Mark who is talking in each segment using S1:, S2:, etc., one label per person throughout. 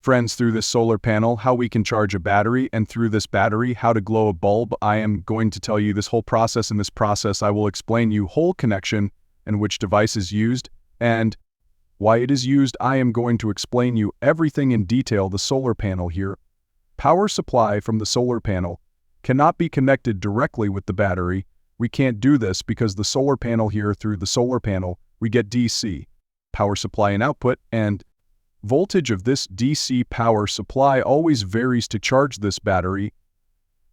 S1: Friends, through this solar panel, how we can charge a battery, and through this battery, how to glow a bulb. I am going to tell you this whole process. In this process, I will explain you whole connection and which device is used and why it is used. I am going to explain you everything in detail. The solar panel here. Power supply from the solar panel cannot be connected directly with the battery. We can't do this because the solar panel here, through the solar panel, we get DC, power supply and output, and voltage of this DC power supply always varies to charge this battery.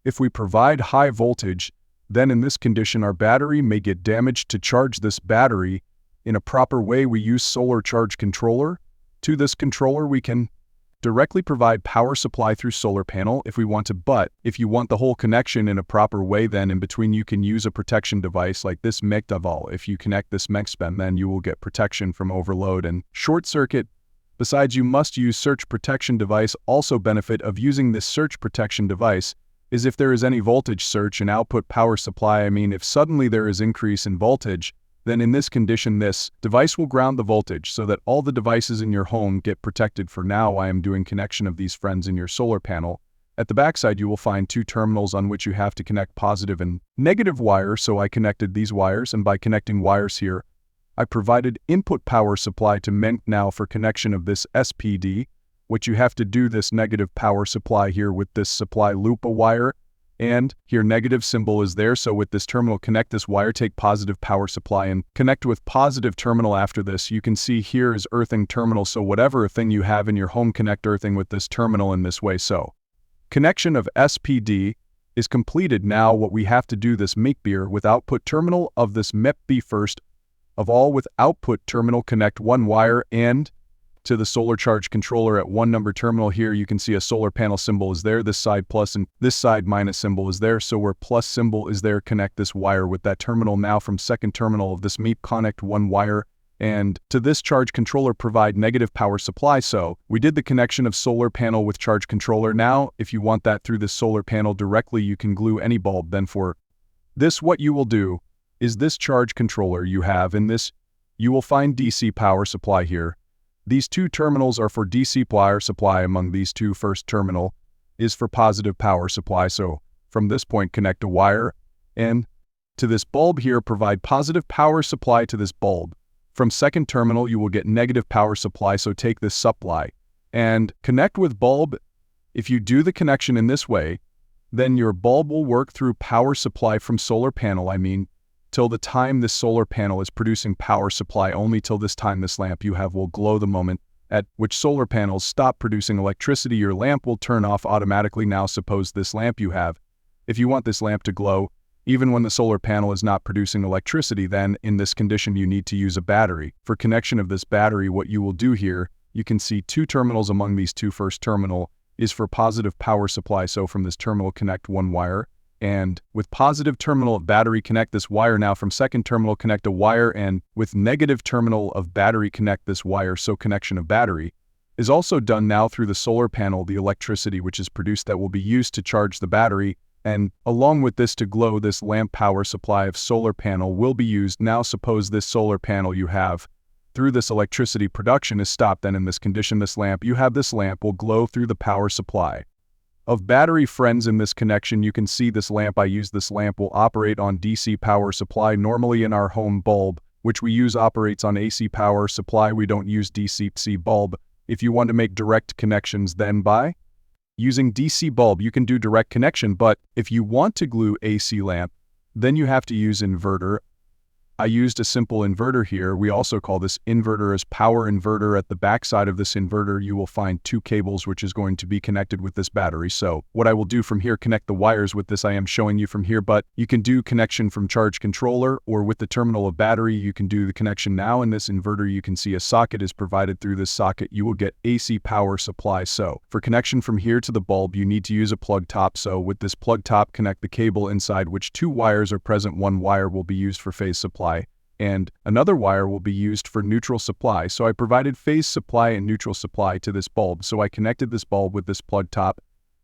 S1: If we provide high voltage, then in this condition our battery may get damaged. To charge this battery in a proper way, we use solar charge controller. To this controller we can directly provide power supply through solar panel if we want to, but if you want the whole connection in a proper way, then in between you can use a protection device like this MPPT. If you connect this MPPT, then you will get protection from overload and short circuit. Besides, you must use surge protection device. Also benefit of using this surge protection device is if there is any voltage surge in output power supply. If suddenly there is increase in voltage, then in this condition this device will ground the voltage so that all the devices in your home get protected. For now I am doing connection of these friends in your solar panel. At the backside you will find two terminals on which you have to connect positive and negative wire, so I connected these wires, and by connecting wires here I provided input power supply to MPPT. Now for connection of this SPD, what you have to do, this negative power supply here with this supply loop a wire, and here negative symbol is there, so with this terminal connect this wire, take positive power supply and connect with positive terminal. After this you can see here is earthing terminal, so whatever thing you have in your home, connect earthing with this terminal in this way. So connection of SPD is completed. Now what we have to do, this MPPT with output terminal of this MPPT. First of all, with output terminal connect one wire and to the solar charge controller at one number terminal. Here you can see a solar panel symbol is there, this side plus and this side minus symbol is there, so where plus symbol is there, connect this wire with that terminal. Now from second terminal of this MPPT connect one wire and to this charge controller provide negative power supply. So we did the connection of solar panel with charge controller. Now if you want that through this solar panel directly, you can glue any bulb. Then for this what you will do is this charge controller you have in this, you will find DC power supply here. These two terminals are for DC power supply. Among these two, first terminal is for positive power supply. So from this point connect a wire and to this bulb here, provide positive power supply to this bulb. From second terminal you will get negative power supply, so take this supply and connect with bulb. If you do the connection in this way, then your bulb will work through power supply from solar panel. Till the time this solar panel is producing power supply, only till this time this lamp you have will glow. The moment at which solar panels stop producing electricity, your lamp will turn off automatically. Now suppose this lamp you have, if you want this lamp to glow even when the solar panel is not producing electricity, then in this condition you need to use a battery. For connection of this battery, what you will do here, you can see two terminals. Among these two, first terminal is for positive power supply, so from this terminal connect one wire and with positive terminal of battery connect this wire. Now from second terminal connect a wire and with negative terminal of battery connect this wire. So connection of battery is also done now through the solar panel. The electricity which is produced that will be used to charge the battery, and along with this to glow this lamp, power supply of solar panel will be used. Now suppose this solar panel you have through this electricity production is stopped, then in this condition this lamp you have, this lamp will glow through the power supply of battery. Friends, in this connection you can see this lamp I use. This lamp will operate on DC power supply. Normally in our home bulb which we use operates on AC power supply. We don't use DC bulb. If you want to make direct connections, then by using DC bulb you can do direct connection, but if you want to glue AC lamp, then you have to use inverter. I used a simple inverter here. We also call this inverter as power inverter. At the back side of this inverter you will find two cables which is going to be connected with this battery. So what I will do from here, connect the wires with this I am showing you from here, but you can do connection from charge controller or with the terminal of battery. You can do the connection now. In this inverter you can see a socket is provided. Through this socket you will get AC power supply. So for connection from here to the bulb you need to use a plug top. So with this plug top connect the cable inside which two wires are present. One wire will be used for phase supply and another wire will be used for neutral supply. So I provided phase supply and neutral supply to this bulb. So I connected this bulb with this plug top.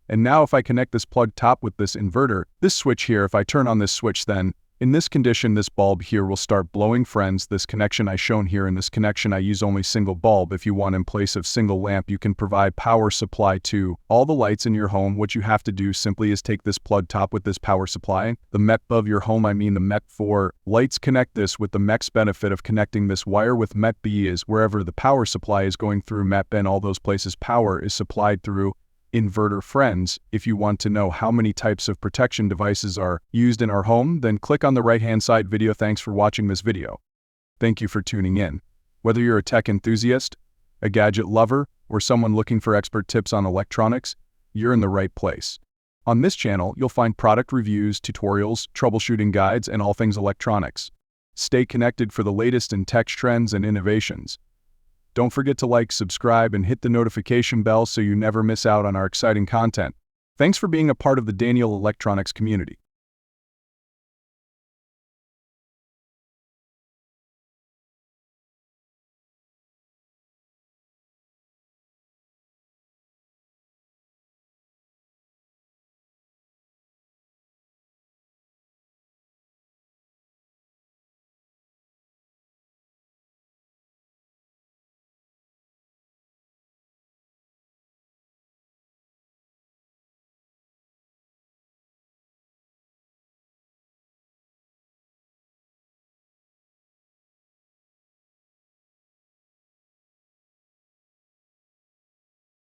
S1: And now if I connect this plug top with this inverter, this switch here, if I turn on this switch, then In this condition, this bulb here will start blowing. Friends, this connection I shown here, in this connection I use only single bulb. If you want, in place of single lamp, you can provide power supply to all the lights in your home. What you have to do simply is take this plug top with this power supply, the MET of your home, the MET for lights. Connect this with the MET's benefit of connecting this wire with MET B is wherever the power supply is going through MET B, and all those places power is supplied through inverter. Friends, if you want to know how many types of protection devices are used in our home, then click on the right-hand side video. Thanks for watching this video. Thank you for tuning in. Whether you're a tech enthusiast, a gadget lover, or someone looking for expert tips on electronics, you're in the right place. On this channel, you'll find product reviews, tutorials, troubleshooting guides, and all things electronics. Stay connected for the latest in tech trends and innovations. Don't forget to like, subscribe, and hit the notification bell so you never miss out on our exciting content. Thanks for being a part of the Daniel Electronics community.